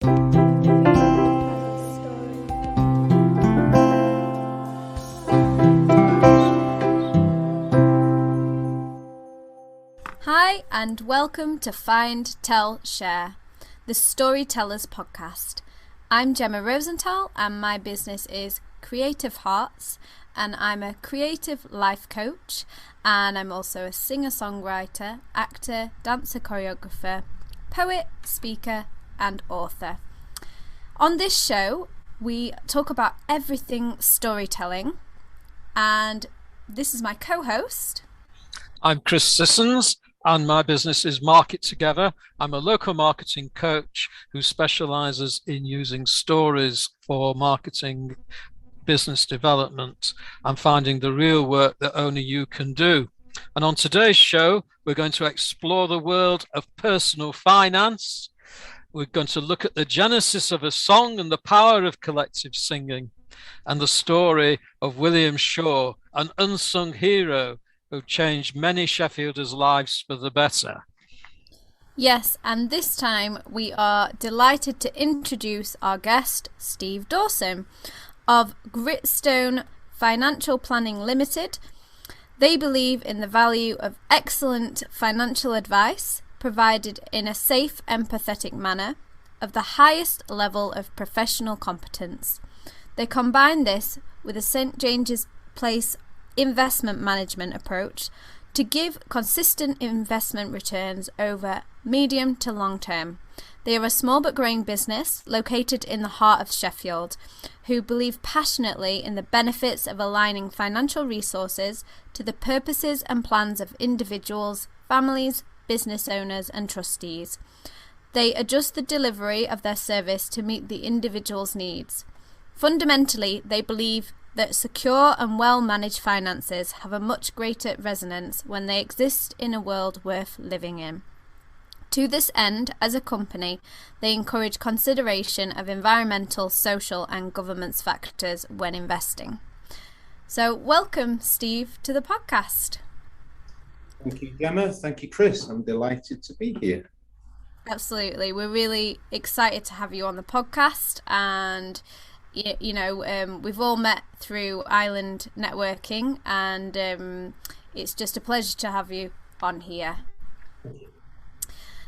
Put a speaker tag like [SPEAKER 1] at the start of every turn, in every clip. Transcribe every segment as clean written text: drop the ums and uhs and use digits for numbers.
[SPEAKER 1] Hi and welcome to Find, Tell, Share, the Storytellers Podcast. I'm Jemma Rosenthal and my business is Creative Hearts, and I'm a creative life coach, and I'm also a singer-songwriter, actor, dancer, choreographer, poet, speaker and author. On this show we talk about everything storytelling, and this is my co-host.
[SPEAKER 2] I'm Chris Sissons and my business is Market Together. I'm a local marketing coach who specialises in using stories for marketing, business development, and finding the real work that only you can do. And on today's show, we're going to explore the world of personal finance. We're going to look at the genesis of a song and the power of collective singing, and the story of William Shaw, an unsung hero who changed many Sheffielders' lives for the better.
[SPEAKER 1] Yes, and this time we are delighted to introduce our guest, Steve Dawson of Gritstone Financial Planning Limited. They believe in the value of excellent financial advice provided in a safe, empathetic manner of the highest level of professional competence. They combine this with a St James's Place investment management approach to give consistent investment returns over medium to long term. They are a small but growing business located in the heart of Sheffield, who believe passionately in the benefits of aligning financial resources to the purposes and plans of individuals, families, business owners and trustees. They adjust the delivery of their service to meet the individual's needs. Fundamentally, they believe that secure and well-managed finances have a much greater resonance when they exist in a world worth living in. To this end, as a company, they encourage consideration of environmental, social and governance factors when investing. So welcome, Steve, to the podcast.
[SPEAKER 3] Thank you, Gemma. Thank you, Chris. I'm delighted to be here.
[SPEAKER 1] Absolutely. We're really excited to have you on the podcast, and we've all met through Island Networking, and it's just a pleasure to have you on here.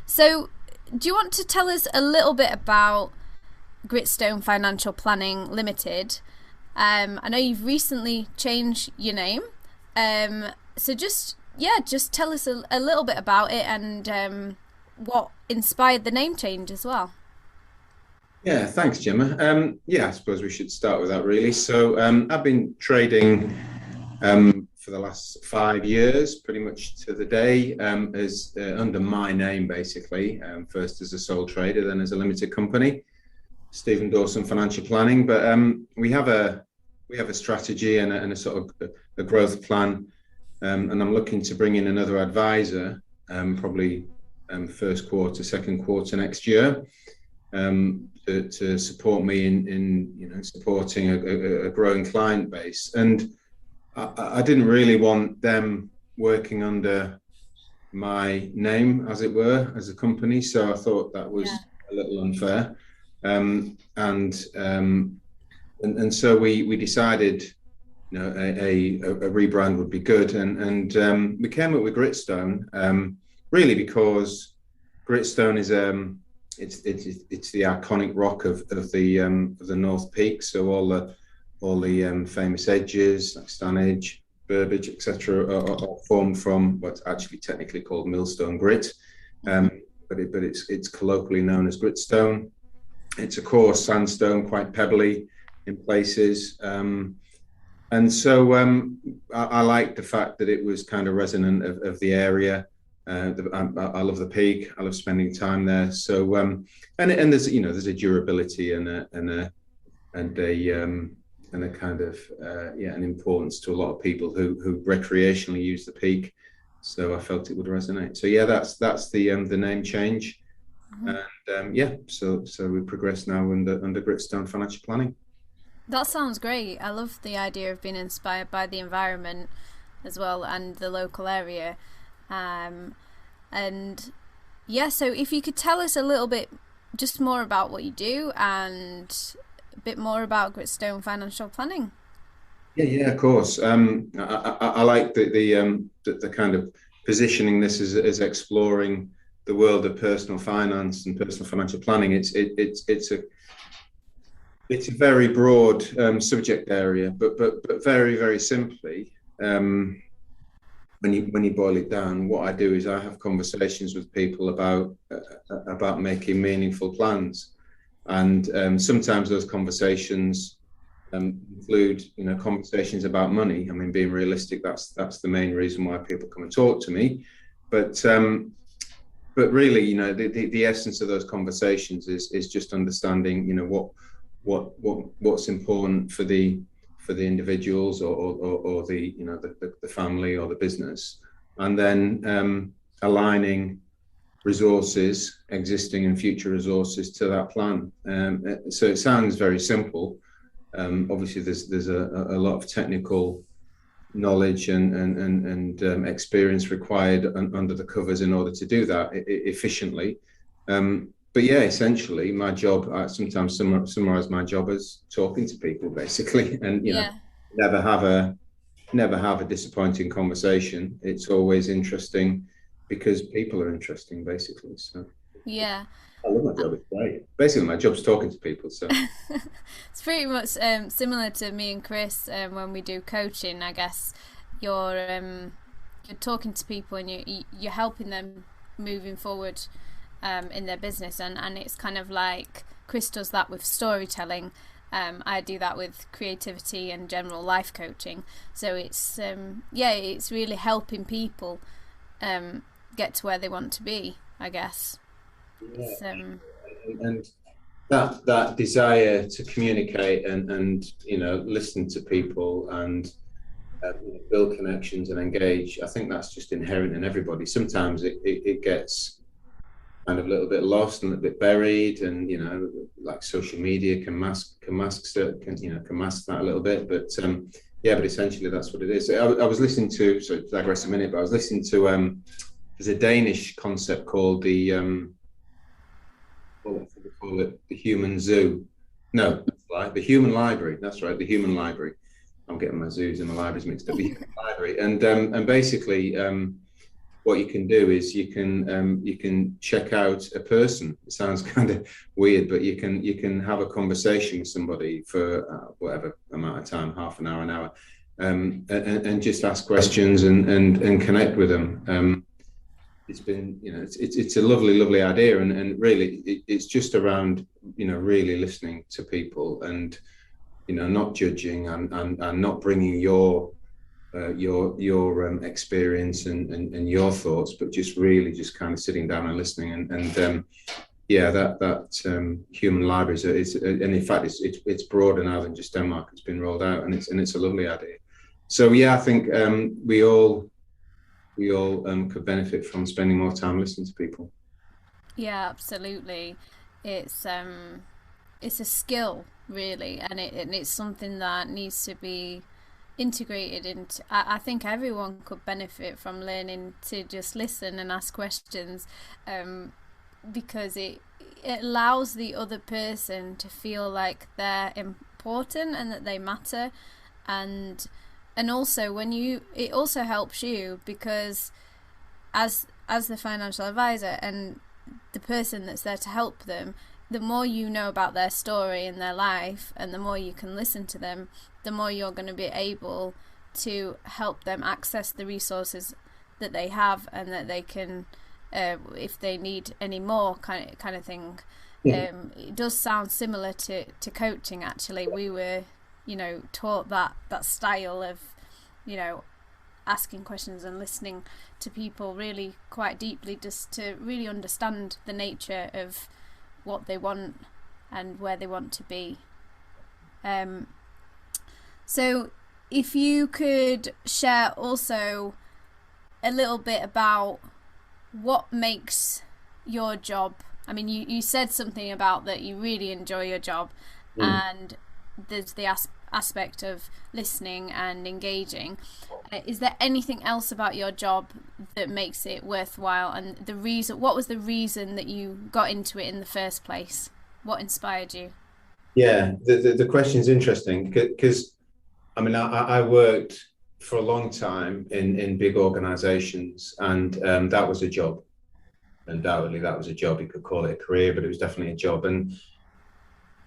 [SPEAKER 1] So, do you want to tell us a little bit about Gritstone Financial Planning Limited? I know you've recently changed your name, so just tell us a little bit about it and what inspired the name change as well.
[SPEAKER 3] Yeah, thanks, Gemma. I suppose we should start with that, really. So I've been trading for the last 5 years, pretty much to the day, as under my name, basically. First as a sole trader, then as a limited company, Stephen Dawson Financial Planning. But we have a strategy and a sort of a growth plan, and I'm looking to bring in another advisor, probably first quarter, second quarter next year. To support me in supporting a growing client base. And I didn't really want them working under my name, as it were, as a company. So I thought that was a little unfair. And so we decided, a rebrand would be good. And we came up with Gritstone, really because Gritstone is it's the iconic rock of the North Peak. So all the famous edges like Stanage, Burbage, etc., are formed from what's actually technically called millstone grit, but it's colloquially known as Gritstone. It's a coarse sandstone, quite pebbly in places, and so I liked the fact that it was kind of resonant of the area. I love the Peak. I love spending time there. So and there's there's a durability and a kind of an importance to a lot of people who recreationally use the Peak. So I felt it would resonate. So that's the name change. And so we progress now under Gritstone Financial Planning.
[SPEAKER 1] That sounds great. I love the idea of being inspired by the environment as well and the local area. So if you could tell us a little bit just more about what you do and a bit more about Gritstone Financial Planning.
[SPEAKER 3] Yeah, of course. I like the kind of positioning this as exploring the world of personal finance and personal financial planning. It's a very broad subject area, but very, very simply, when you boil it down, what I do is I have conversations with people about making meaningful plans, and sometimes those conversations include, conversations about money. I mean, being realistic, that's the main reason why people come and talk to me. But really, the essence of those conversations is just understanding, what's important for the individuals or the family or the business, and then aligning resources, existing and future resources, to that plan. So it sounds very simple. Obviously, there's a lot of technical knowledge and experience required under the covers in order to do that efficiently. But yeah, essentially, my job, I sometimes summarize my job as talking to people, basically, and never have a disappointing conversation. It's always interesting because people are interesting, basically. So
[SPEAKER 1] yeah.
[SPEAKER 3] I love my job. It's great. Basically, my job's talking to people. So
[SPEAKER 1] it's pretty much similar to me and Chris when we do coaching. I guess you're talking to people and you're helping them moving forward in their business, and it's kind of like Chris does that with storytelling. I do that with creativity and general life coaching. So it's it's really helping people get to where they want to be, I guess.
[SPEAKER 3] Yeah. And that desire to communicate and listen to people and build connections and engage, I think that's just inherent in everybody. Sometimes it gets kind of a little bit lost and a bit buried, and like social media can mask that a little bit, but but essentially that's what it is. I was listening to, so to digress a minute, but I was listening to there's a Danish concept called the call it the human zoo. No, that's right, the human library. That's right, the human library. I'm getting my zoos and my libraries mixed up. The human library, and basically, what you can do is you can check out a person. It sounds kind of weird, but you can have a conversation with somebody for whatever amount of time, half an hour, and just ask questions and connect with them. It's been, it's a lovely idea, and really it's just around, really listening to people and, not judging and not bringing your experience and your thoughts, but just really just kind of sitting down and listening and that human library is, and in fact it's broader now than just Denmark. It's been rolled out, and it's a lovely idea. So I think we all could benefit from spending more time listening to people. Yeah,
[SPEAKER 1] absolutely. It's a skill, really, and it's something that needs to be integrated into. I think everyone could benefit from learning to just listen and ask questions, because it allows the other person to feel like they're important and that they matter, and also it also helps you, because as the financial advisor and the person that's there to help them, the more you know about their story and their life, and the more you can listen to them, the more you're going to be able to help them access the resources that they have, and that they can, if they need any more kind of thing. Yeah. It does sound similar to coaching, actually. We were, taught that style of, asking questions and listening to people really quite deeply, just to really understand the nature of what they want and where they want to be. So if you could share also a little bit about what makes your job, I mean, you said something about that you really enjoy your job, and there's the aspect of listening and engaging. Is there anything else about your job that makes it worthwhile, and what was the reason that you got into it in the first place? What inspired you?
[SPEAKER 3] Yeah, the question is interesting because I worked for a long time in big organizations, and that was a job. Undoubtedly that was a job. You could call it a career, but it was definitely a job. And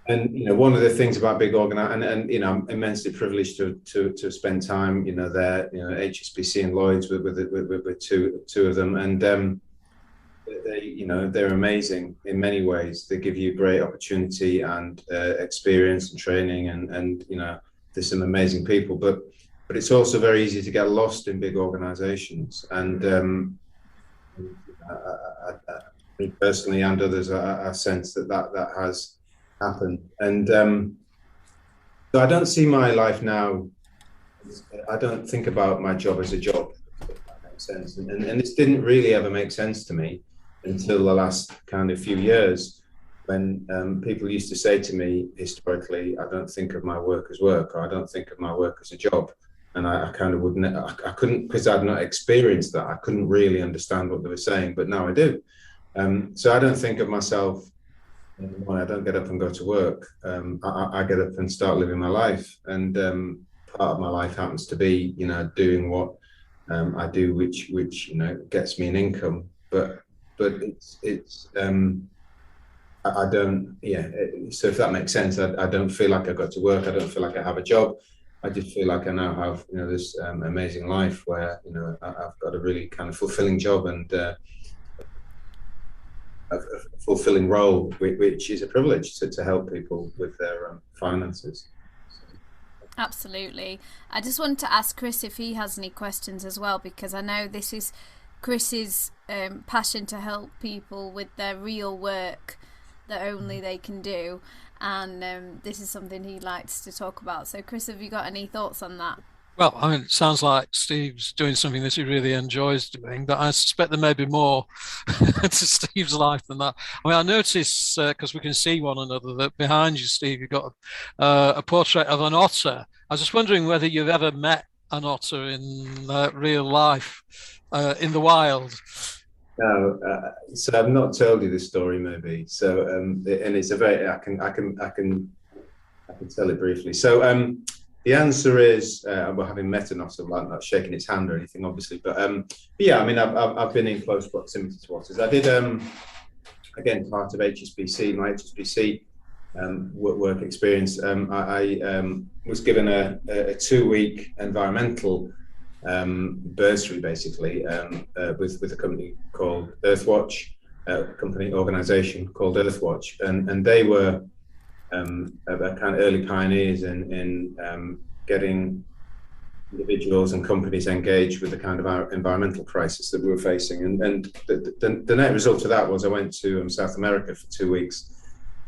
[SPEAKER 3] one of the things about big and I'm immensely privileged to spend time there, HSBC and Lloyd's with two of them, and they're amazing in many ways. They give you great opportunity and experience and training, and there's some amazing people, but it's also very easy to get lost in big organizations. And me personally and others, I sense that has happened. And so I don't see my life now, I don't think about my job as a job, if that makes sense. And this didn't really ever make sense to me until the last kind of few years, when people used to say to me historically, I don't think of my work as work, or I don't think of my work as a job. And I kind of wouldn't, I couldn't, because I'd not experienced that. I couldn't really understand what they were saying, but now I do. So I don't think of myself in the morning. I don't get up and go to work. I get up and start living my life. And part of my life happens to be, doing what I do, which gets me an income. But it's I don't, so if that makes sense, I don't feel like I've got to work. I don't feel like I have a job. I just feel like I now have, this amazing life where, I've got a really kind of fulfilling job and a fulfilling role, which is a privilege to help people with their finances.
[SPEAKER 1] Absolutely. I just wanted to ask Chris if he has any questions as well, because I know this is Chris's passion to help people with their real work that only they can do. And this is something he likes to talk about. So, Chris, have you got any thoughts on that?
[SPEAKER 2] Well, it sounds like Steve's doing something that he really enjoys doing, but I suspect there may be more to Steve's life than that. I notice, because we can see one another, that behind you, Steve, you've got a portrait of an otter. I was just wondering whether you've ever met an otter in real life, in the wild.
[SPEAKER 3] No, so I've not told you this story, maybe. So, and it's a very, I can tell it briefly. So, the answer is, well, having met an otter, like not shaking its hand or anything, obviously, but yeah, I've been in close proximity to otters. I did, again, part of HSBC, my HSBC work experience. I was given a 2-week environmental bursary, basically, with a company called Earthwatch, organization called Earthwatch, and they were kind of early pioneers in getting individuals and companies engaged with the kind of our environmental crisis that we were facing. And the net result of that was I went to South America for 2 weeks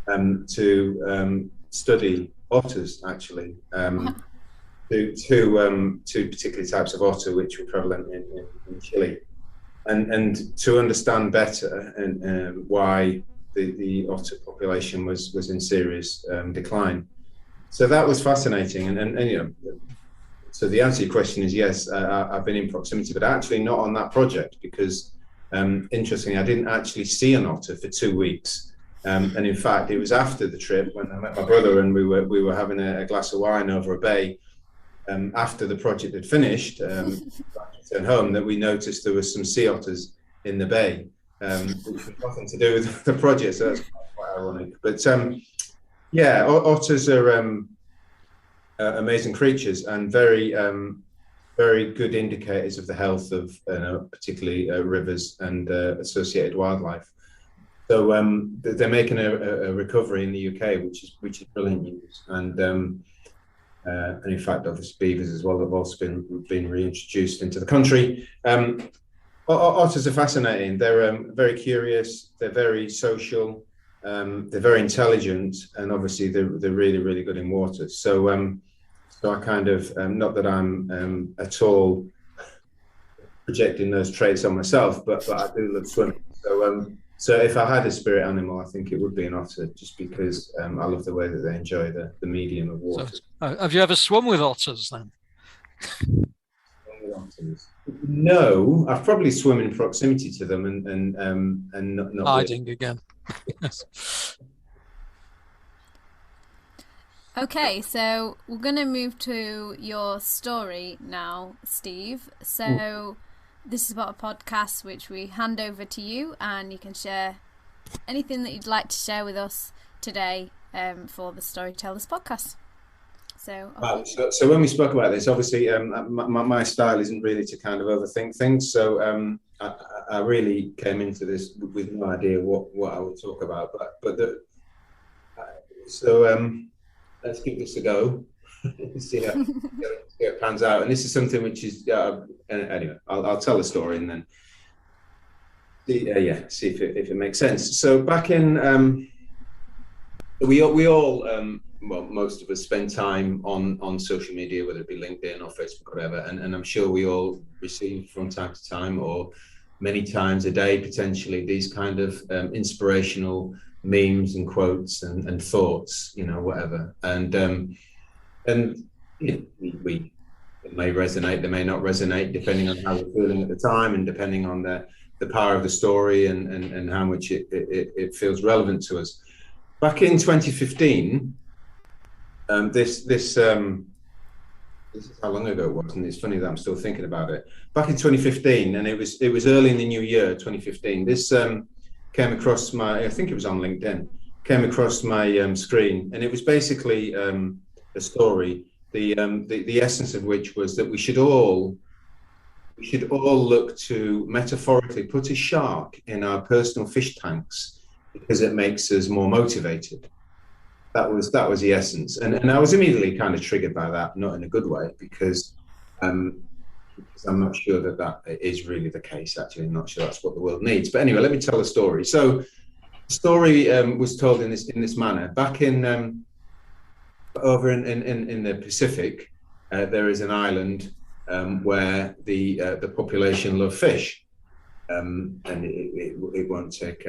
[SPEAKER 3] to study otters, actually. Two particular types of otter which were prevalent in Chile, and to understand better and why the otter population was in serious decline. So that was fascinating, and so the answer to your question is yes, I've been in proximity, but actually not on that project, because interestingly I didn't actually see an otter for 2 weeks. And in fact, it was after the trip, when I met my brother and we were having a glass of wine over a bay, after the project had finished, at home, that we noticed there was some sea otters in the bay, which had nothing to do with the project, so that's quite ironic. But yeah, otters are amazing creatures and very good indicators of the health of particularly rivers and associated wildlife. So they're making a recovery in the UK, which is brilliant news. And in fact, obviously beavers as well have also been reintroduced into the country. Otters are fascinating. They're very curious. They're very social. They're very intelligent, and obviously they're really, really good in water. So I kind of, not that I'm at all projecting those traits on myself, but I do love swimming. So So if I had a spirit animal, I think it would be an otter, just because I love the way that they enjoy the medium of water.
[SPEAKER 2] So, have you ever swum with otters then?
[SPEAKER 3] No, I've probably swum in proximity to them and not
[SPEAKER 2] hiding again. Yes.
[SPEAKER 1] Okay, so we're going to move to your story now, Steve. So this is about a podcast which we hand over to you, and you can share anything that you'd like to share with us today for the Storytellers Podcast.
[SPEAKER 3] So when we spoke about this, obviously my style isn't really to kind of overthink things. So I really came into this with no idea what I would talk about. Let's give this a go. see how it pans out. And this is something which is anyway. I'll tell the story and then see if it makes sense. So back in we all well, most of us spend time on social media, whether it be LinkedIn or Facebook, or whatever, and I'm sure we all receive from time to time, or many times a day potentially, these kind of inspirational memes and quotes and thoughts, whatever, and it may resonate, they may not resonate, depending on how we're feeling at the time, and depending on the power of the story and how much it feels relevant to us. Back in 2015, this is how long ago it was, and it's funny that I'm still thinking about it. Back in 2015, and it was early in the new year, 2015. This came across I think it was on LinkedIn. Came across my screen, and it was basically a story. The essence of which was that we should all look to metaphorically put a shark in our personal fish tanks because it makes us more motivated. That was the essence, and I was immediately kind of triggered by that, not in a good way, because I'm not sure that is really the case. Actually, I'm not sure that's what the world needs. But anyway, let me tell a story. So, the story was told in this manner. Back in over in the Pacific, there is an island where the population love fish, and it won't take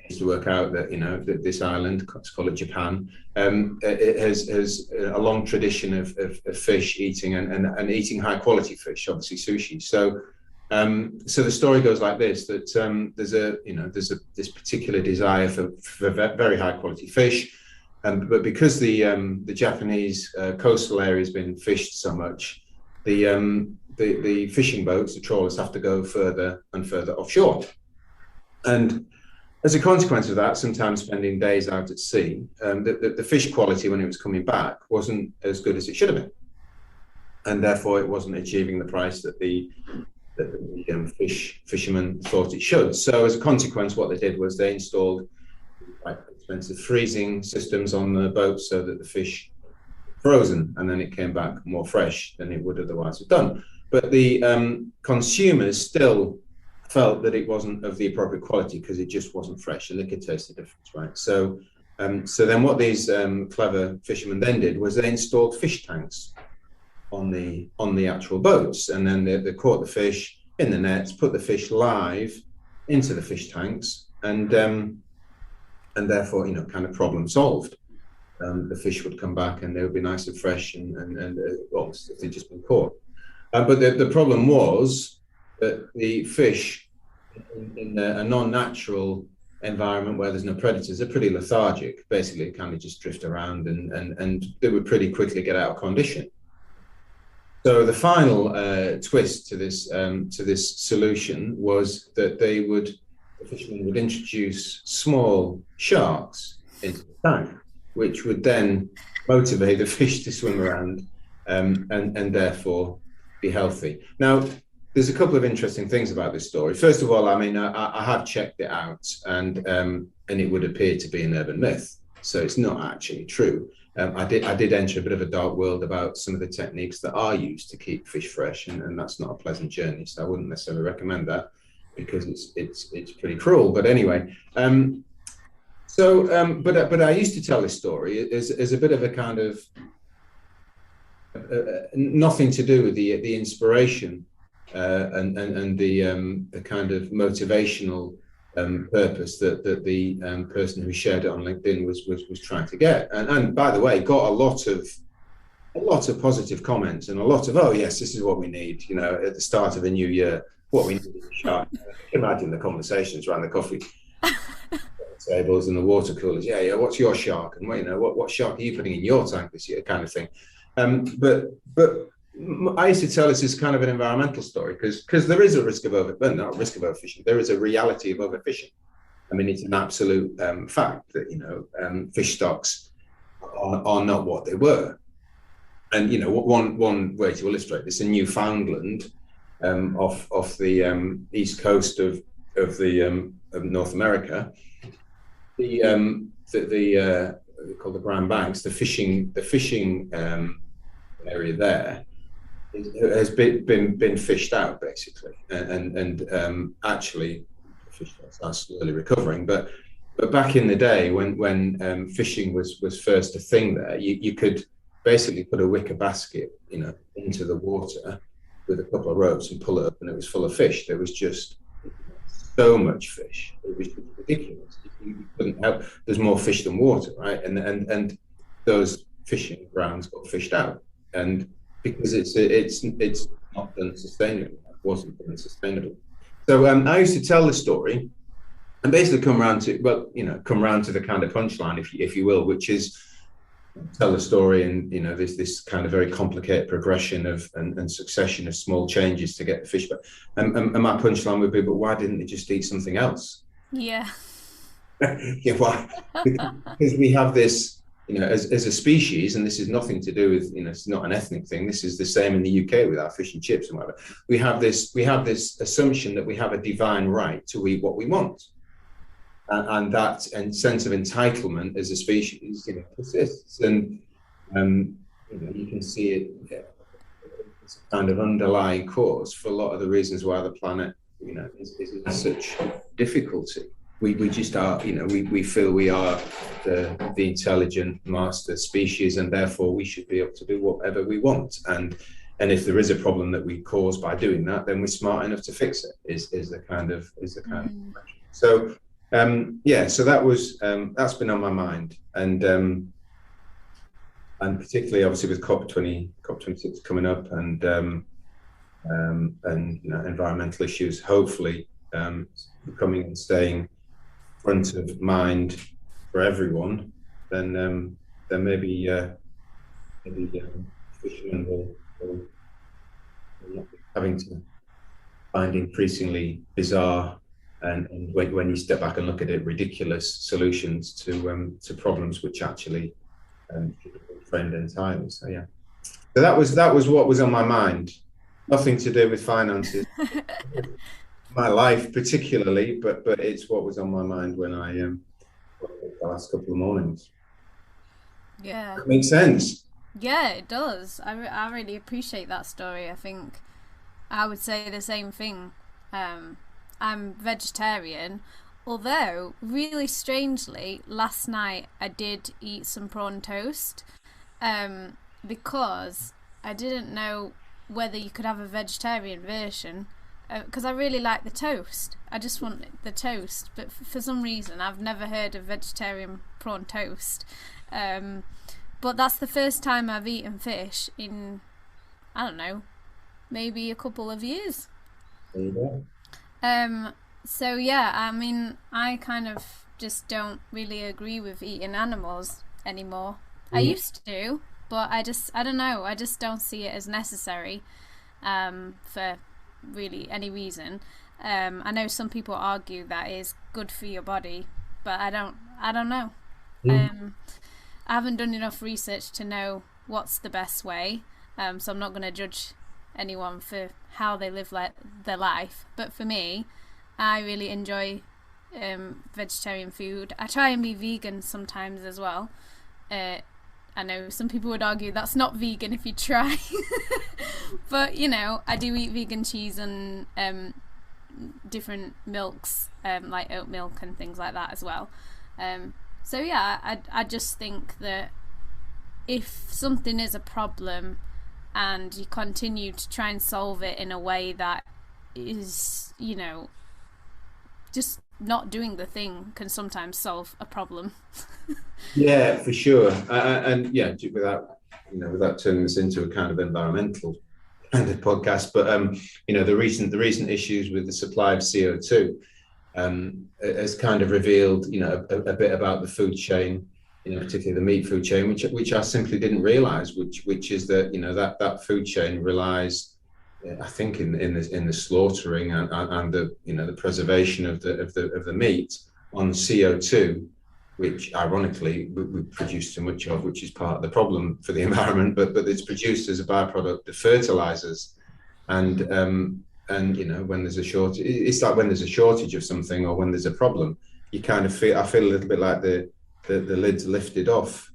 [SPEAKER 3] to work out that that this island, let's call it Japan, it has a long tradition of fish eating and eating high quality fish, obviously sushi. So the story goes like this: that there's this particular desire for very high quality fish, but because the Japanese coastal area has been fished so much, the fishing boats, the trawlers, have to go further and further offshore, and as a consequence of that, sometimes spending days out at sea, the fish quality when it was coming back wasn't as good as it should have been, and therefore it wasn't achieving the price that the fishermen thought it should. So as a consequence, what they did was they installed quite expensive freezing systems on the boat so that the fish frozen, and then it came back more fresh than it would otherwise have done. But the consumers still felt that it wasn't of the appropriate quality because it just wasn't fresh, and they could taste the difference, right? So then what these clever fishermen then did was they installed fish tanks on the actual boats, and then they caught the fish in the nets, put the fish live into the fish tanks, and therefore kind of problem solved. The fish would come back and they would be nice and fresh and if they'd just been caught. But the problem was that the fish in a non-natural environment where there's no predators are pretty lethargic. Basically, kind of just drift around and they would pretty quickly get out of condition. So the final twist to this solution was that the fishermen would introduce small sharks into the tank, which would then motivate the fish to swim around and therefore be healthy. Now, there's a couple of interesting things about this story. First of all, I mean, I have checked it out, and it would appear to be an urban myth, so it's not actually true. I did enter a bit of a dark world about some of the techniques that are used to keep fish fresh, and that's not a pleasant journey. So I wouldn't necessarily recommend that because it's pretty cruel. But anyway, but I used to tell this story as a bit of a kind of nothing to do with the inspiration and the kind of motivational purpose that the person who shared it on LinkedIn was trying to get. And by the way, got a lot of positive comments and a lot of, oh yes, this is what we need, at the start of a new year, what we need is a shark. Imagine the conversations around the coffee tables and the water coolers. Yeah, what's your shark? And what shark are you putting in your tank this year, kind of thing. But I used to tell this as kind of an environmental story because there is a risk of not a risk of overfishing. There is a reality of overfishing. I mean, it's an absolute fact that fish stocks are not what they were. And one way to illustrate this, in Newfoundland, off the east coast of North America, the called the Grand Banks, the fishing area there has been fished out basically, and actually fish stocks are slowly recovering. But back in the day when fishing was first a thing there, you could basically put a wicker basket into the water with a couple of ropes and pull it up, and it was full of fish. There was just so much fish, it was ridiculous. You couldn't help. There's more fish than water, right? And those fishing grounds got fished out, and because it's not done sustainably, it wasn't done sustainable. So I used to tell the story and basically come round to the kind of punchline, if you will, which is tell the story and this kind of very complicated progression of and succession of small changes to get the fish back. And my punchline would be, but why didn't they just eat something else?
[SPEAKER 1] Yeah.
[SPEAKER 3] Yeah, why? Because we have this, as a species, and this is nothing to do with, it's not an ethnic thing. This is the same in the UK with our fish and chips and whatever. We have this assumption that we have a divine right to eat what we want. And that sense of entitlement as a species, persists, and you can see it. It's a kind of underlying cause for a lot of the reasons why the planet, is in such difficulty. We just are, we feel we are the intelligent master species, and therefore we should be able to do whatever we want. And if there is a problem that we cause by doing that, then we're smart enough to fix it. Is the kind of so. So that was that's been on my mind, and particularly obviously with COP26 coming up, and environmental issues hopefully becoming and staying front of mind for everyone, then maybe fishermen will not be having to find increasingly bizarre and when you step back and look at it, ridiculous solutions to problems which actually should have been framed entirely. So yeah, so that was what was on my mind. Nothing to do with finances, my life particularly, but it's what was on my mind when I the last couple of mornings.
[SPEAKER 1] Yeah,
[SPEAKER 3] that makes sense.
[SPEAKER 1] Yeah, it does. I really appreciate that story. I think I would say the same thing. I'm vegetarian, although really strangely last night I did eat some prawn toast because I didn't know whether you could have a vegetarian version, because I really like the toast. I just want the toast, but for some reason I've never heard of vegetarian prawn toast. But that's the first time I've eaten fish in, I don't know, maybe a couple of years.
[SPEAKER 3] There you go.
[SPEAKER 1] So yeah, I mean, I kind of just don't really agree with eating animals anymore. I used to, but I don't know, I just don't see it as necessary, for really any reason. I know some people argue that is good for your body, but I don't know. I haven't done enough research to know what's the best way, so I'm not going to judge anyone for how they live their life. But for me, I really enjoy vegetarian food. I try and be vegan sometimes as well. I know some people would argue that's not vegan if you try, but I do eat vegan cheese and different milks, like oat milk and things like that as well. So yeah, I just think that if something is a problem and you continue to try and solve it in a way that is, just not doing the thing can sometimes solve a problem.
[SPEAKER 3] Yeah, for sure. And yeah, without turning this into a kind of environmental kind of podcast, but the recent issues with the supply of CO2 has kind of revealed, a bit about the food chain, particularly the meat food chain, which I simply didn't realise, which is that that food chain relies, I think, in the slaughtering and the preservation of the meat on CO2, which ironically we produce too much of, which is part of the problem for the environment, but it's produced as a byproduct of fertilizers. And when there's a shortage, it's like when there's a shortage of something or when there's a problem, you kind of I feel a little bit like the lid's lifted off,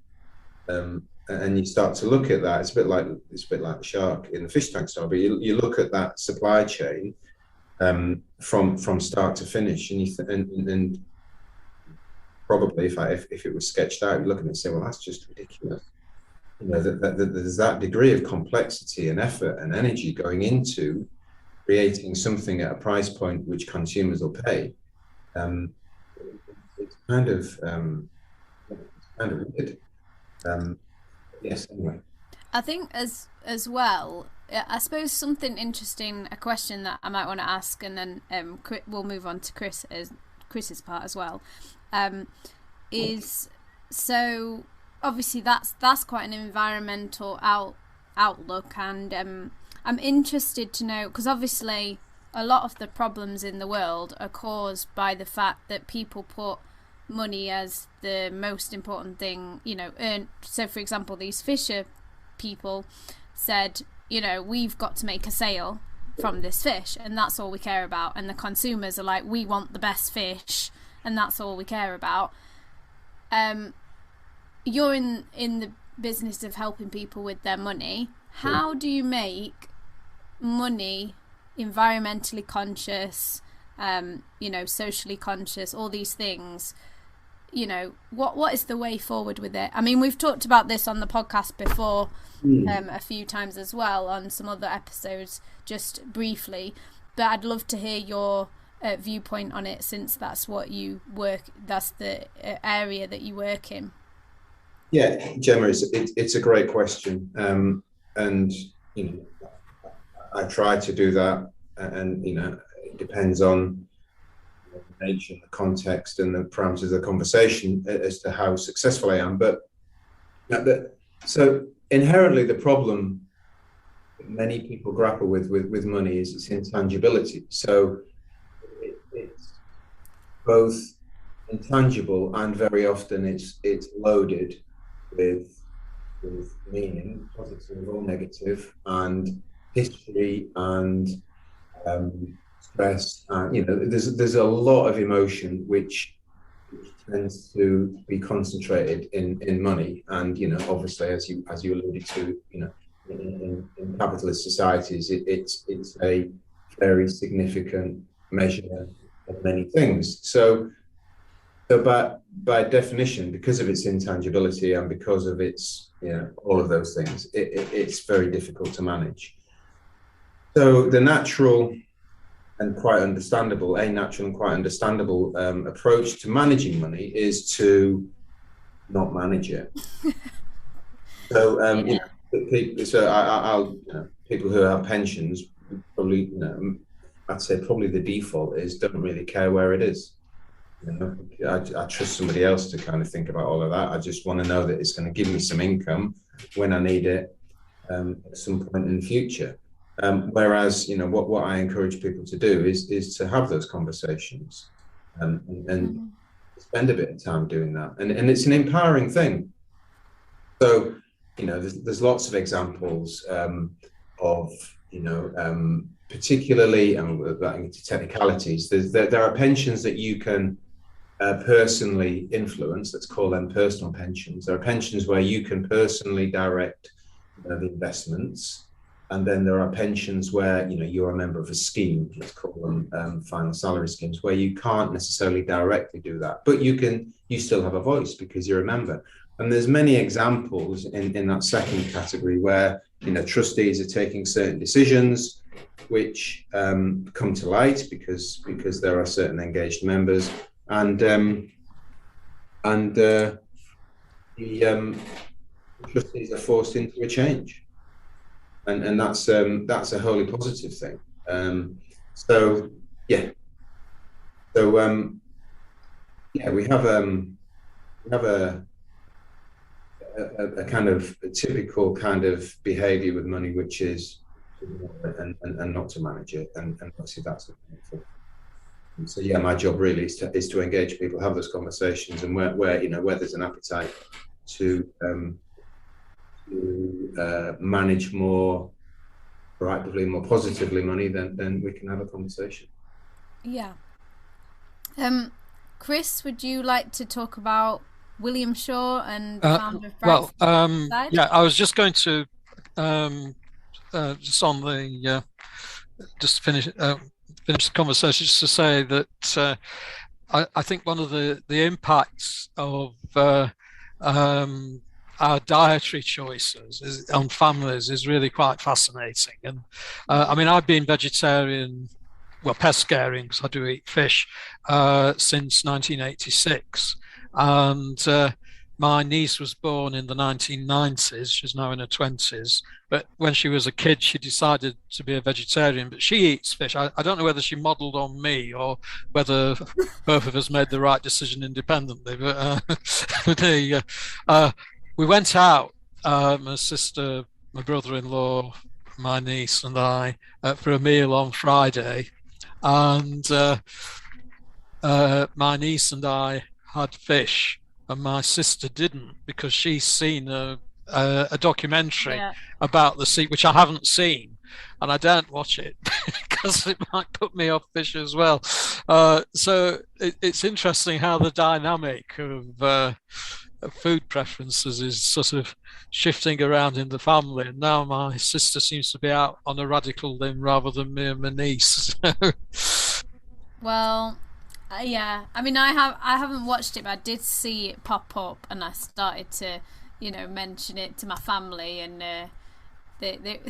[SPEAKER 3] and you start to look at that. It's a bit like the shark in the fish tank story, but you look at that supply chain from start to finish, and probably if it was sketched out, you look at it and say, well, that's just ridiculous. That there's that degree of complexity and effort and energy going into creating something at a price point which consumers will pay. It's kind of weird. Yes, anyway.
[SPEAKER 1] I think as well, I suppose something interesting, a question that I might want to ask, and then we'll move on to Chris's part as well, is so obviously that's quite an environmental outlook, and I'm interested to know, because obviously a lot of the problems in the world are caused by the fact that people put money as the most important thing, so for example, these fisher people said, we've got to make a sale from this fish, and that's all we care about, and the consumers are like, we want the best fish, and that's all we care about. You're in the business of helping people with their money. How do you make money environmentally conscious, socially conscious, all these things? What is the way forward with it? I mean, we've talked about this on the podcast before, a few times as well on some other episodes, just briefly, but I'd love to hear your viewpoint on it, since that's the area that you work in.
[SPEAKER 3] Yeah, Gemma, it's a great question, and I try to do that, and it depends on the nature, the context, and the parameters of the conversation as to how successful I am. But so inherently, the problem that many people grapple with money is its intangibility. So it's both intangible, and very often it's loaded with meaning, positive or negative, and history, and stress. There's a lot of emotion which tends to be concentrated in money, and obviously, as you alluded to, in capitalist societies, it's a very significant measure of many things. So by definition, because of its intangibility and because of its all of those things, it's very difficult to manage. So the natural and quite understandable approach to managing money is to not manage it. So people who have pensions probably, I'd say probably the default is don't really care where it is. I trust somebody else to kind of think about all of that. I just want to know that it's going to give me some income when I need it at some point in the future. Whereas, what I encourage people to do is to have those conversations and spend a bit of time doing that. And it's an empowering thing. So, there's lots of examples of, particularly, and we're getting into technicalities, there are pensions that you can personally influence. Let's call them personal pensions. There are pensions where you can personally direct the investments. And then there are pensions where, you're a member of a scheme, let's call them final salary schemes, where you can't necessarily directly do that, but you still have a voice because you're a member. And there's many examples in that second category where, trustees are taking certain decisions which come to light because there are certain engaged members, and the trustees are forced into a change, and that's a wholly positive thing. We have a kind of a typical kind of behaviour with money, which is and not to manage it, and obviously that's painful. So my job really is to engage people, have those conversations, and where there's an appetite to manage more proactively, more positively money, then we can have a conversation.
[SPEAKER 1] Yeah. Chris, would you like to talk about William Shaw and founder of Bright?
[SPEAKER 2] I was just going to just on the just finish the conversation, just to say that I think one of the impacts of our dietary choices on families is really quite fascinating. And I've been vegetarian, pescarian, because I do eat fish, since 1986. And my niece was born in the 1990s. She's now in her 20s. But when she was a kid, she decided to be a vegetarian. But she eats fish. I don't know whether she modelled on me or whether both of us made the right decision independently. But we went out, my sister, my brother-in-law, my niece and I, for a meal on Friday. And my niece and I had fish, and my sister didn't, because she's seen a documentary about the sea, which I haven't seen, and I don't watch it because it might put me off fish as well. So it's interesting how the dynamic of food preferences is sort of shifting around in the family, and now my sister seems to be out on a radical limb rather than me and my niece.
[SPEAKER 1] Well, I haven't watched it, but I did see it pop up, and I started to mention it to my family, and they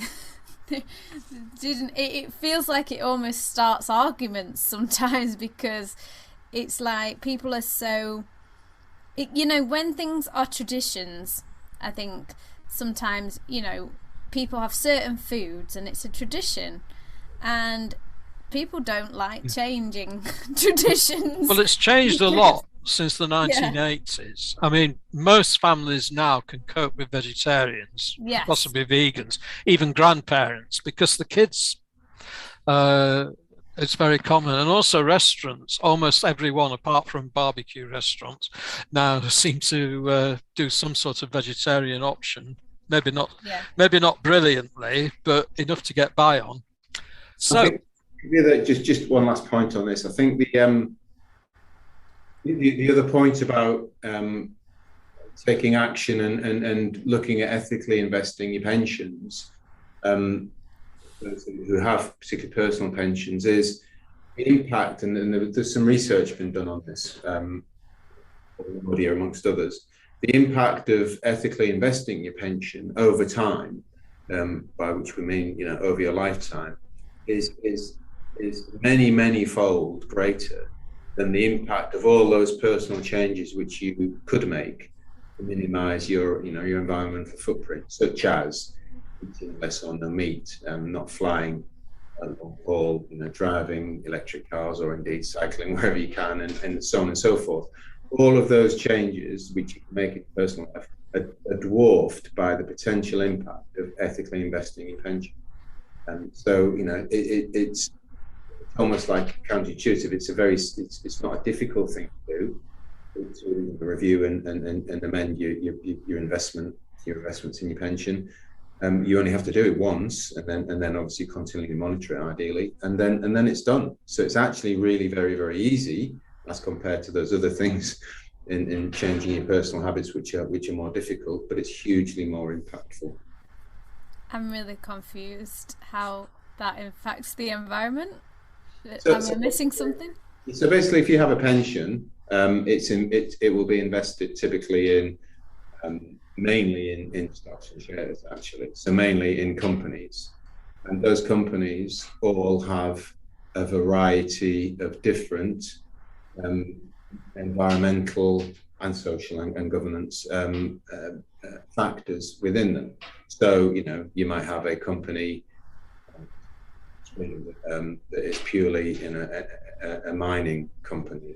[SPEAKER 1] didn't. It feels like it almost starts arguments sometimes, because it's like people are so when things are traditions, I think sometimes people have certain foods and it's a tradition, and people don't like changing traditions.
[SPEAKER 2] Well, it's changed a lot since the 1980s. Most families now can cope with vegetarians, possibly vegans, even grandparents, because the kids, it's very common. And also restaurants, almost everyone apart from barbecue restaurants now seem to do some sort of vegetarian option. Maybe not brilliantly, but enough to get by on. So
[SPEAKER 3] just one last point on this. I think the other point about taking action and looking at ethically investing your pensions, who have particularly personal pensions, is the impact, and there's some research been done on this, amongst others, the impact of ethically investing your pension over time, by which we mean over your lifetime, is many-fold greater than the impact of all those personal changes which you could make to minimise your environmental footprint, such as eating less or no meat, not flying long haul, driving electric cars, or indeed cycling wherever you can, and so on and so forth. All of those changes which you can make in personal life are dwarfed by the potential impact of ethically investing in pension. And so it's almost like counterintuitive. It's not a difficult thing to do, to review and amend your investments in your pension. You only have to do it once, and then obviously continually monitor it, ideally, and then it's done. So it's actually really very, very easy as compared to those other things in changing your personal habits, which are more difficult, but it's hugely more impactful.
[SPEAKER 1] I'm really confused how that impacts the environment.
[SPEAKER 3] Am
[SPEAKER 1] I missing something?
[SPEAKER 3] So basically, if you have a pension, it will be invested typically in mainly in stocks and shares, actually. So mainly in companies, And those companies all have a variety of different environmental and social and governance factors within them. So, you might have a company that is purely in a mining company,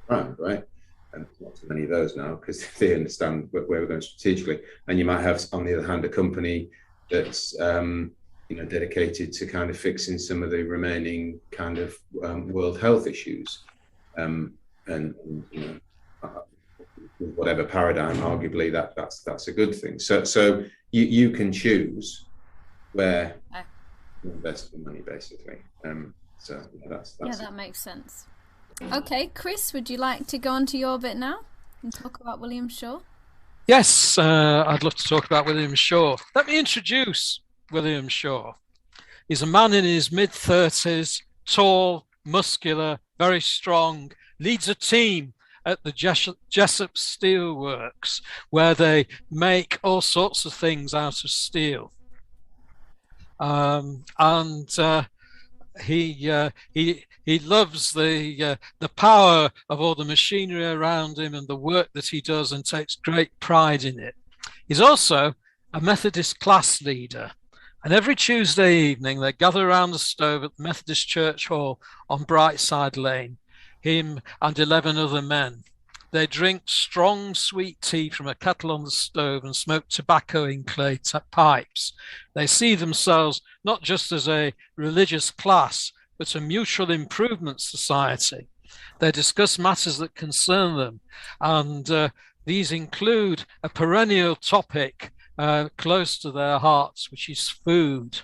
[SPEAKER 3] right? And not too many of those now because they understand where we're going strategically. And you might have, on the other hand, a company that's dedicated to kind of fixing some of the remaining kind of world health issues, and whatever paradigm, arguably that's a good thing. So you can choose where you invest the money, basically. So
[SPEAKER 1] that makes sense. Okay, Chris, would you like to go on to your bit now and talk about William Shaw?
[SPEAKER 2] Yes, I'd love to talk about William Shaw. Let me introduce William Shaw. He's a man in his mid-30s, tall, muscular, very strong, leads a team at the Jessup Steel Works, where they make all sorts of things out of steel. He loves the power of all the machinery around him and the work that he does, and takes great pride in it. He's also a Methodist class leader, and every Tuesday evening they gather around the stove at the Methodist Church Hall on Brightside Lane, him and 11 other men. They drink strong, sweet tea from a kettle on the stove and smoke tobacco in clay pipes. They see themselves not just as a religious class, but a mutual improvement society. They discuss matters that concern them, and these include a perennial topic close to their hearts, which is food.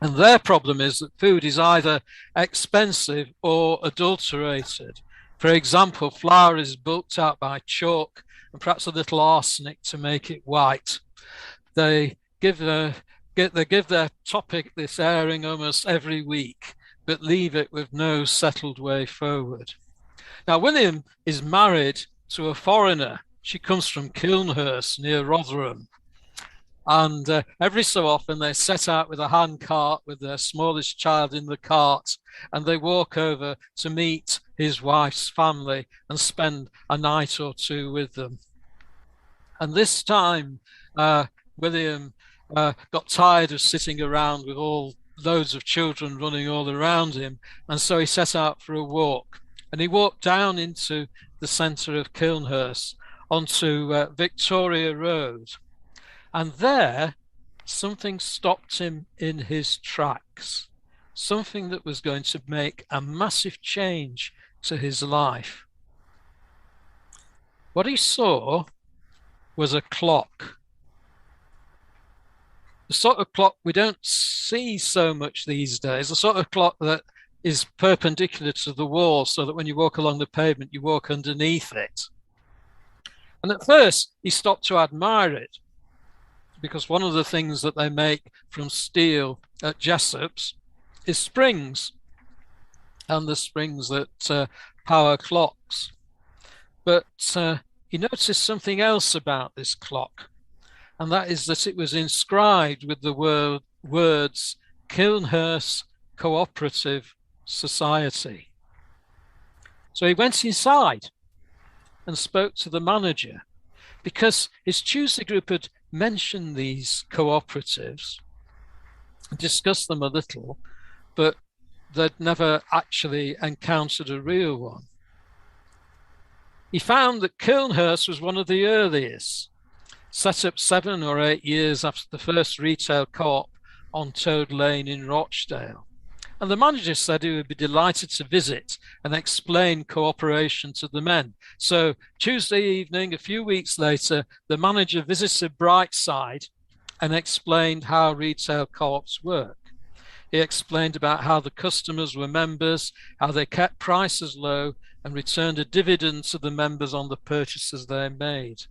[SPEAKER 2] And their problem is that food is either expensive or adulterated. For example, flour is bulked out by chalk and perhaps a little arsenic to make it white. They give their topic this airing almost every week, but leave it with no settled way forward. Now, William is married to a foreigner. She comes from Kilnhurst near Rotherham. And every so often they set out with a hand cart with their smallest child in the cart, and they walk over to meet his wife's family and spend a night or two with them. And this time, William got tired of sitting around with all loads of children running all around him, and so he set out for a walk. And he walked down into the centre of Kilnhurst onto Victoria Road. And there, something stopped him in his tracks, something that was going to make a massive change to his life. What he saw was a clock. The sort of clock we don't see so much these days, the sort of clock that is perpendicular to the wall so that when you walk along the pavement, you walk underneath it. And at first, he stopped to admire it, because one of the things that they make from steel at Jessup's is springs, and the springs that power clocks. But he noticed something else about this clock, and that is that it was inscribed with the words Kilnhurst Cooperative Society. So he went inside and spoke to the manager, because his Tuesday group had mentioned these cooperatives, discussed them a little, but they'd never actually encountered a real one. He found that Kilnhurst was one of the earliest, set up 7 or 8 years after the first retail co-op on Toad Lane in Rochdale. And the manager said he would be delighted to visit and explain cooperation to the men. So Tuesday evening, a few weeks later, the manager visited Brightside and explained how retail co-ops work. He explained about how the customers were members, how they kept prices low and returned a dividend to the members on the purchases they made.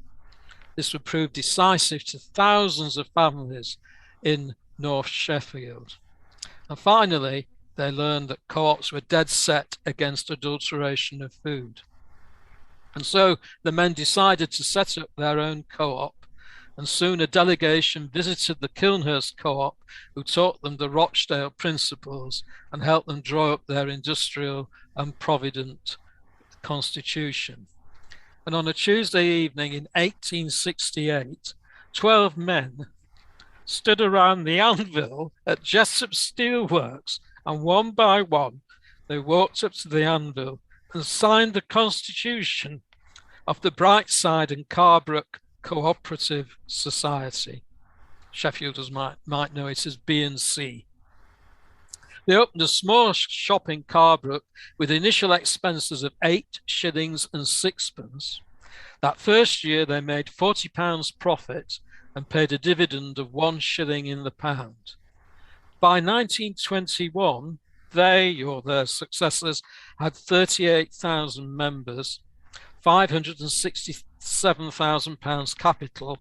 [SPEAKER 2] This would prove decisive to thousands of families in North Sheffield. And finally, they learned that co-ops were dead set against adulteration of food. And so the men decided to set up their own co-op, and soon a delegation visited the Kilnhurst Co-op, who taught them the Rochdale principles and helped them draw up their industrial and provident constitution. And on a Tuesday evening in 1868, 12 men stood around the anvil at Jessup Steelworks, and one by one they walked up to the anvil and signed the constitution of the Brightside and Carbrook Cooperative Society. Sheffielders might know it as B&C. They opened a small shop in Carbrook with initial expenses of 8 shillings and sixpence. That first year they made £40 profit and paid a dividend of 1 shilling in the pound. By 1921, they or their successors had 38,000 members, £567,000 capital,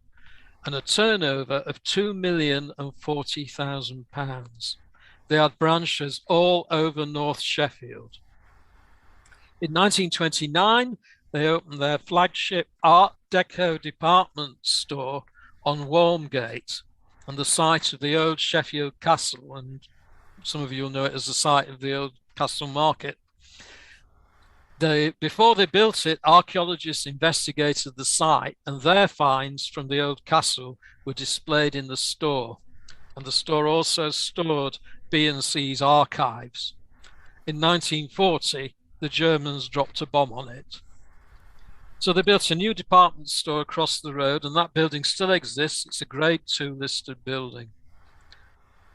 [SPEAKER 2] and a turnover of £2,040,000. They had branches all over North Sheffield. In 1929, they opened their flagship Art Deco department store on Walmgate, on the site of the old Sheffield Castle, and some of you will know it as the site of the old Castle Market. Before they built it, archaeologists investigated the site, and their finds from the old castle were displayed in the store. And the store also stored B&C's archives. In 1940, the Germans dropped a bomb on it. So they built a new department store across the road, and that building still exists. It's a Grade 2 listed building.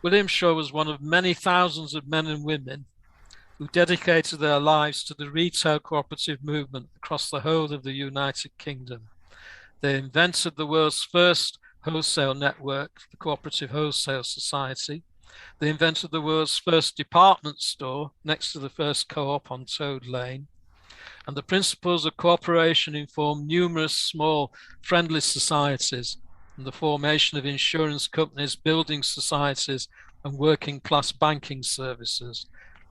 [SPEAKER 2] William Shaw was one of many thousands of men and women who dedicated their lives to the retail cooperative movement across the whole of the United Kingdom. They invented the world's first wholesale network, the Cooperative Wholesale Society. They invented the world's first department store next to the first co-op on Toad Lane. And the principles of cooperation informed numerous small friendly societies and the formation of insurance companies, building societies, and working class banking services.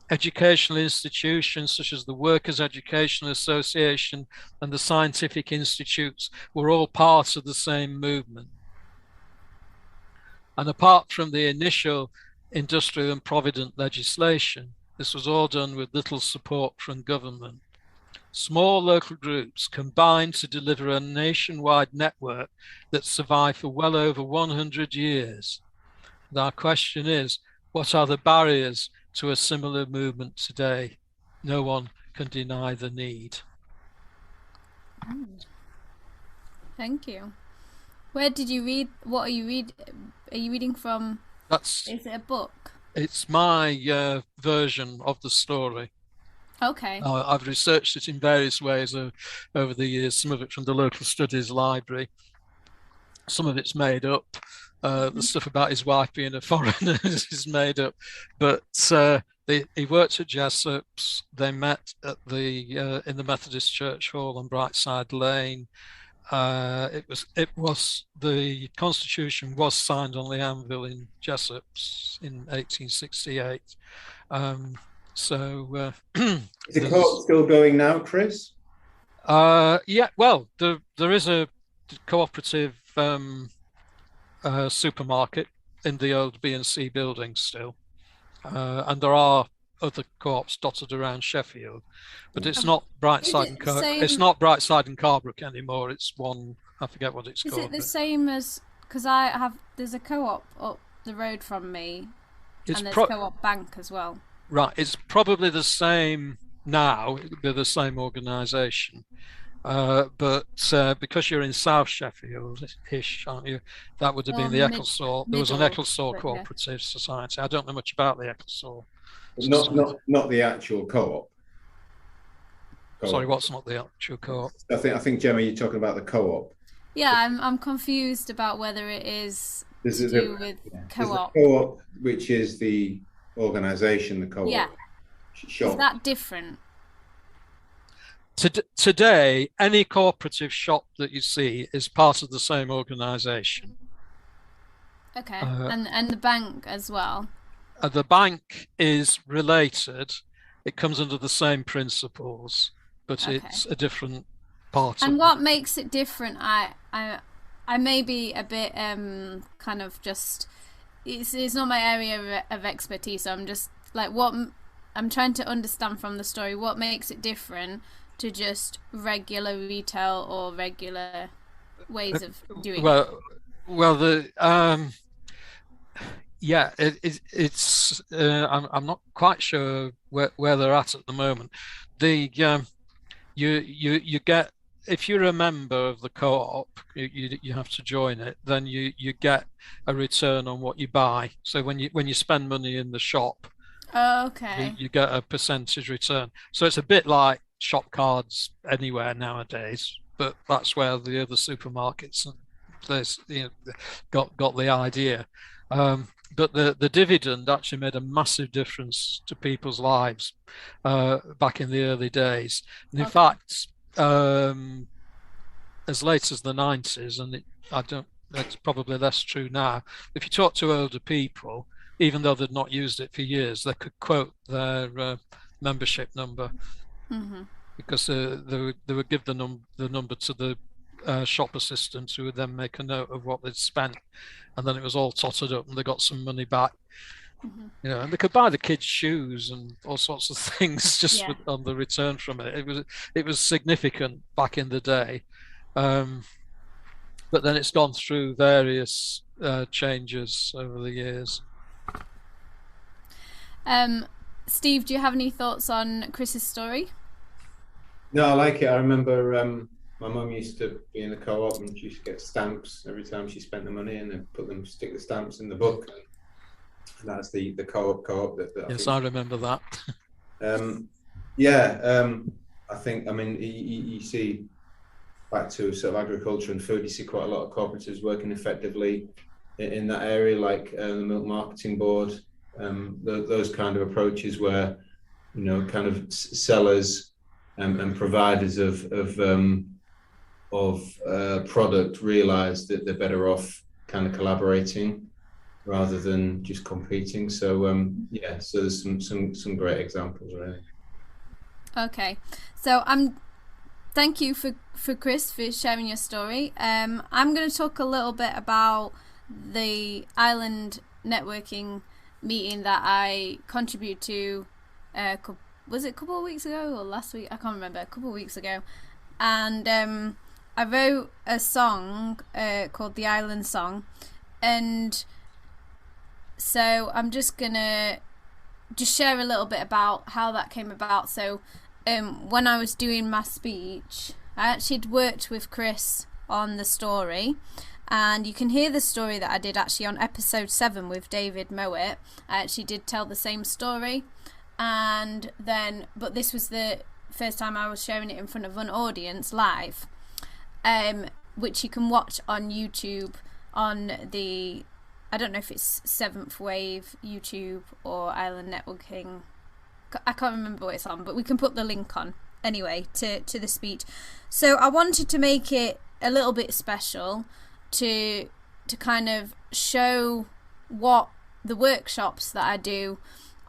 [SPEAKER 2] Educational institutions such as the Workers' Educational Association and the scientific institutes were all part of the same movement. And apart from the initial industrial and provident legislation, this was all done with little support from government. Small local groups combined to deliver a nationwide network that survived for well over 100 years. And our question is, what are the barriers to a similar movement today? No one can deny the need.
[SPEAKER 1] Thank you. Where did you read? What are you read? Are you reading from? Is it a book?
[SPEAKER 2] It's my version of the story.
[SPEAKER 1] Okay.
[SPEAKER 2] I've researched it in various ways over the years. Some of it from the local studies library. Some of it's made up. The stuff about his wife being a foreigner is made up. But he worked at Jessop's. They met at in the Methodist Church Hall on Brightside Lane. The Constitution was signed on the anvil in Jessop's in 1868. Is the
[SPEAKER 3] co-op still going now, Chris?
[SPEAKER 2] Yeah, well, there is a cooperative supermarket in the old B&C building still, and there are other co-ops dotted around Sheffield, but it's not Brightside and it's not Brightside and Carbrook anymore. It's one, I forget what it's called.
[SPEAKER 1] Is it the same as, because there's a co-op up the road from me, and there's Co-op Bank as well.
[SPEAKER 2] Right, it's probably the same now. It would be the same organisation, but because you're in South Sheffield-ish, aren't you? That would have been the Ecclesall. There was an Ecclesall Cooperative Society. I don't know much about the Ecclesall.
[SPEAKER 3] Not the actual co-op.
[SPEAKER 2] Sorry, what's not the actual co-op?
[SPEAKER 3] I think Jemma, you're talking about the co-op.
[SPEAKER 1] Yeah, I'm confused about whether it is to do with co-op.
[SPEAKER 3] The co-op, which is the organisation, the co-op.
[SPEAKER 1] Yeah.
[SPEAKER 3] Shop.
[SPEAKER 1] Is that different?
[SPEAKER 2] Today, any cooperative shop that you see is part of the same organisation.
[SPEAKER 1] Okay, and the bank as well.
[SPEAKER 2] The bank is related. It comes under the same principles, but it's a different part.
[SPEAKER 1] And what makes it different? I I may be a bit kind of just, it's not my area of expertise, so I'm just like, I'm trying to understand from the story what makes it different to just regular retail or regular ways of doing it.
[SPEAKER 2] It's I'm not quite sure where they're at the moment. You get, if you're a member of the co-op, you have to join it. Then you get a return on what you buy. So when you spend money in the shop, you get a percentage return. So it's a bit like shop cards anywhere nowadays, but that's where the other supermarkets got the idea. But the dividend actually made a massive difference to people's lives back in the early days. And in fact, as late as the 90s, and it's probably less true now, if you talk to older people, even though they'd not used it for years, they could quote their membership number, because they would give the number to the shop assistants, who would then make a note of what they'd spent, and then it was all totted up and they got some money back. And they could buy the kids shoes and all sorts of things just on the return from it. It was significant back in the day, but then it's gone through various changes over the years.
[SPEAKER 1] Steve, do you have any thoughts on Chris's story?
[SPEAKER 3] No, I like it. I remember my mum used to be in the co-op, and she used to get stamps every time she spent the money, and then stick the stamps in the book. And that's the co-op.
[SPEAKER 2] Yes, I remember that.
[SPEAKER 3] I think, I mean, you see, back to sort of agriculture and food, you see quite a lot of cooperatives working effectively in that area, like the Milk Marketing Board, those kind of approaches where, kind of sellers and providers of product realise that they're better off kind of collaborating rather than just competing. So so there's some great examples, really.
[SPEAKER 1] Okay, so thank you for Chris for sharing your story. I'm going to talk a little bit about the Island networking meeting that I contributed to. Was it a couple of weeks ago or last week? I can't remember. A couple of weeks ago, and I wrote a song called the Island Song, and so I'm just gonna share a little bit about how that came about. So when I was doing my speech, I actually worked with Chris on the story, and you can hear the story that I did actually on episode 7 with David Mowat. I actually did tell the same story, but this was the first time I was sharing it in front of an audience live, which you can watch on YouTube on the, I don't know if it's 7th Wave YouTube or Island Networking. I can't remember what it's on, but we can put the link on anyway to the speech. So I wanted to make it a little bit special to kind of show what the workshops that I do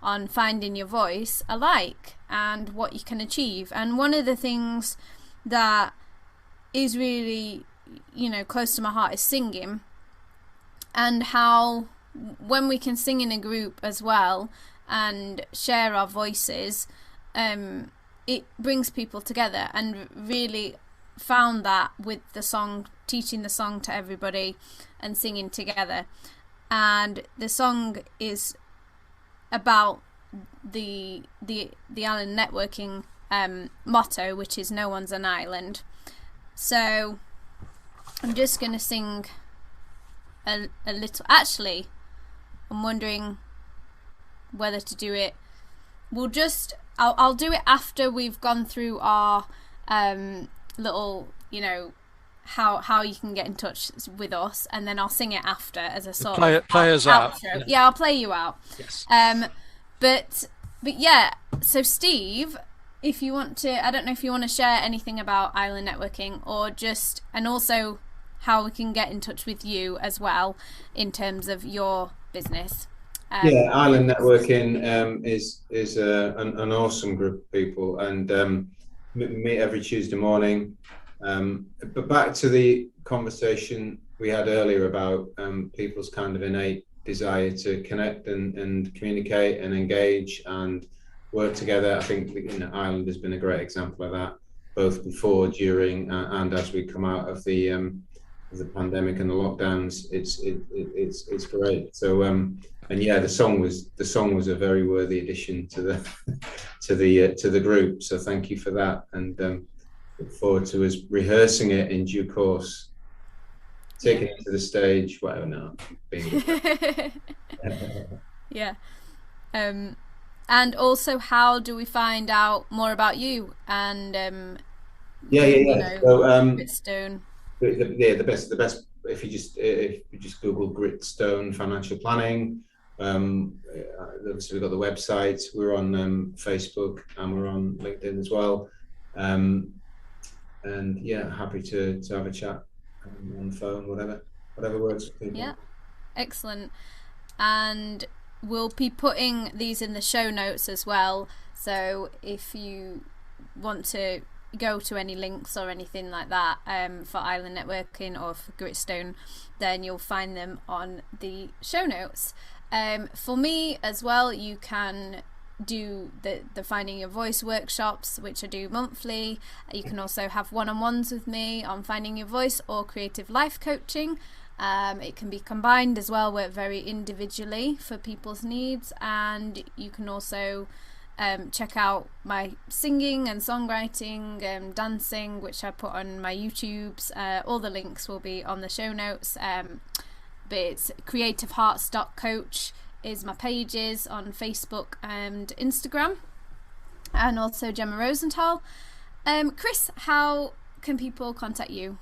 [SPEAKER 1] on finding your voice are like and what you can achieve. And one of the things that is really, close to my heart is singing, and how when we can sing in a group as well and share our voices, it brings people together, and really found that with the song, teaching the song to everybody and singing together. And the song is about the Island networking motto, which is no one's an island. So I'm just going to sing a little. Actually, I'm wondering whether to do it. I'll do it after we've gone through our little, how you can get in touch with us, and then I'll sing it after as a sort of
[SPEAKER 2] play us out.
[SPEAKER 1] Yeah, I'll play you out.
[SPEAKER 2] Yes.
[SPEAKER 1] But yeah. So Steve, if you want to, I don't know if you want to share anything about Island networking, or just, and also how we can get in touch with you as well in terms of your business.
[SPEAKER 3] Island networking is an awesome group of people, and meet every Tuesday morning. But back to the conversation we had earlier about people's kind of innate desire to connect and communicate and engage and work together. I think Ireland has been a great example of that, both before, during, and as we come out of the pandemic and the lockdowns. It's great. So and yeah, the song was a very worthy addition to the group. So thank you for that, and look forward to us rehearsing it in due course, taking it to the stage, whatever. No,
[SPEAKER 1] yeah. And also, how do we find out more about you and
[SPEAKER 3] So
[SPEAKER 1] Gritstone?
[SPEAKER 3] the best if you just Google Gritstone financial planning. Obviously we've got the website, we're on Facebook, and we're on LinkedIn as well, and yeah, happy to have a chat on the phone, whatever works for people.
[SPEAKER 1] Yeah, excellent. And we'll be putting these in the show notes as well, so if you want to go to any links or anything like that for Island Networking or for Gritstone, then you'll find them on the show notes. For me as well, you can do the Finding Your Voice workshops, which I do monthly. You can also have one-on-ones with me on Finding Your Voice or creative life coaching. It can be combined as well, work very individually for people's needs, and you can also check out my singing and songwriting, dancing, which I put on my YouTubes. All the links will be on the show notes, but it's creativehearts.coach is my pages on Facebook and Instagram, and also Jemma Rosenthal. Chris, how can people contact you?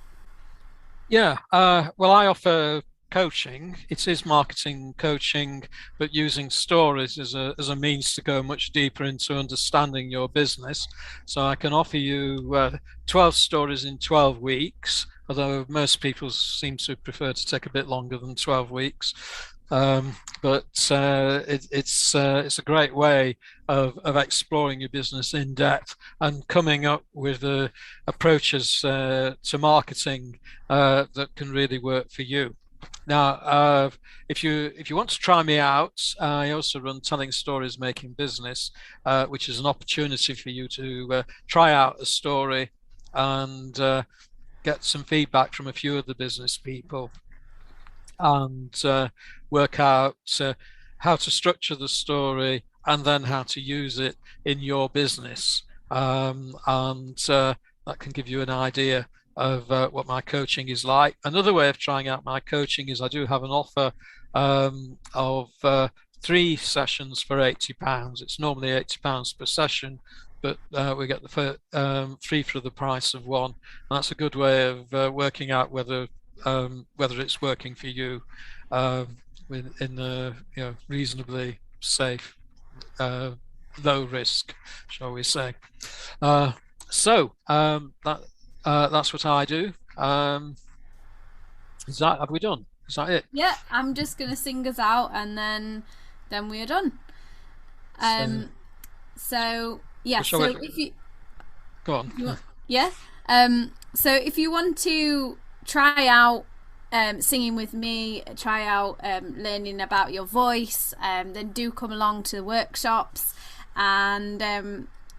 [SPEAKER 2] Yeah, well, I offer coaching. It is marketing coaching, but using stories as a means to go much deeper into understanding your business. So I can offer you 12 stories in 12 weeks, although most people seem to prefer to take a bit longer than 12 weeks. But it's a great way of exploring your business in depth and coming up with approaches to marketing that can really work for you. Now, if you want to try me out, I also run Telling Stories Making Business, which is an opportunity for you to try out a story and get some feedback from a few of the business people, and work out how to structure the story and then how to use it in your business, and that can give you an idea of what my coaching is like. Another way of trying out my coaching is I do have an offer of 3 sessions for £80. It's normally £80 per session, but we get the 3 for the price of 1. And that's a good way of working out whether it's working for you in a reasonably safe, low risk, shall we say. So that's what I do. Have we done? Is that it?
[SPEAKER 1] Yeah, I'm just gonna sing us out, and then we are done. So yeah. So if you
[SPEAKER 2] go on.
[SPEAKER 1] So if you want to try out singing with me, try out learning about your voice, then do come along to the workshops, and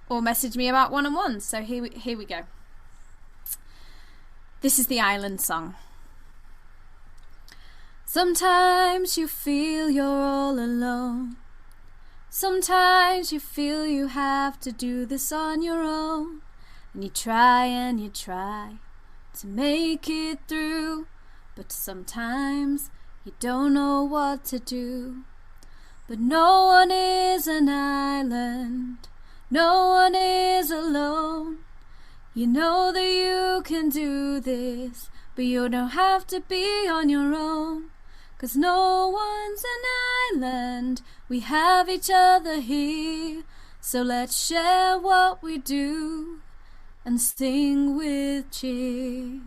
[SPEAKER 1] or message me about one-on-ones. So here we go. This is the Island song. Sometimes you feel you're all alone. Sometimes you feel you have to do this on your own. And you try to make it through. But sometimes you don't know what to do. But no one is an island. No one is alone. You know that you can do this, but you don't have to be on your own. 'Cause no one's an island, we have each other here. So let's share what we do and sing with cheer.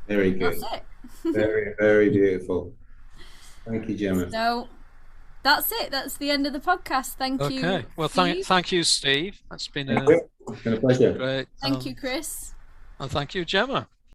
[SPEAKER 3] Very good.
[SPEAKER 1] That's it.
[SPEAKER 3] Very, very beautiful. Thank you, Jemma.
[SPEAKER 1] So that's it. That's the end of the podcast. Thank you.
[SPEAKER 2] Okay. Well, thank you, Steve. That's been
[SPEAKER 3] It's been a pleasure.
[SPEAKER 2] Great.
[SPEAKER 1] Thank you, Chris.
[SPEAKER 2] And thank you, Jemma.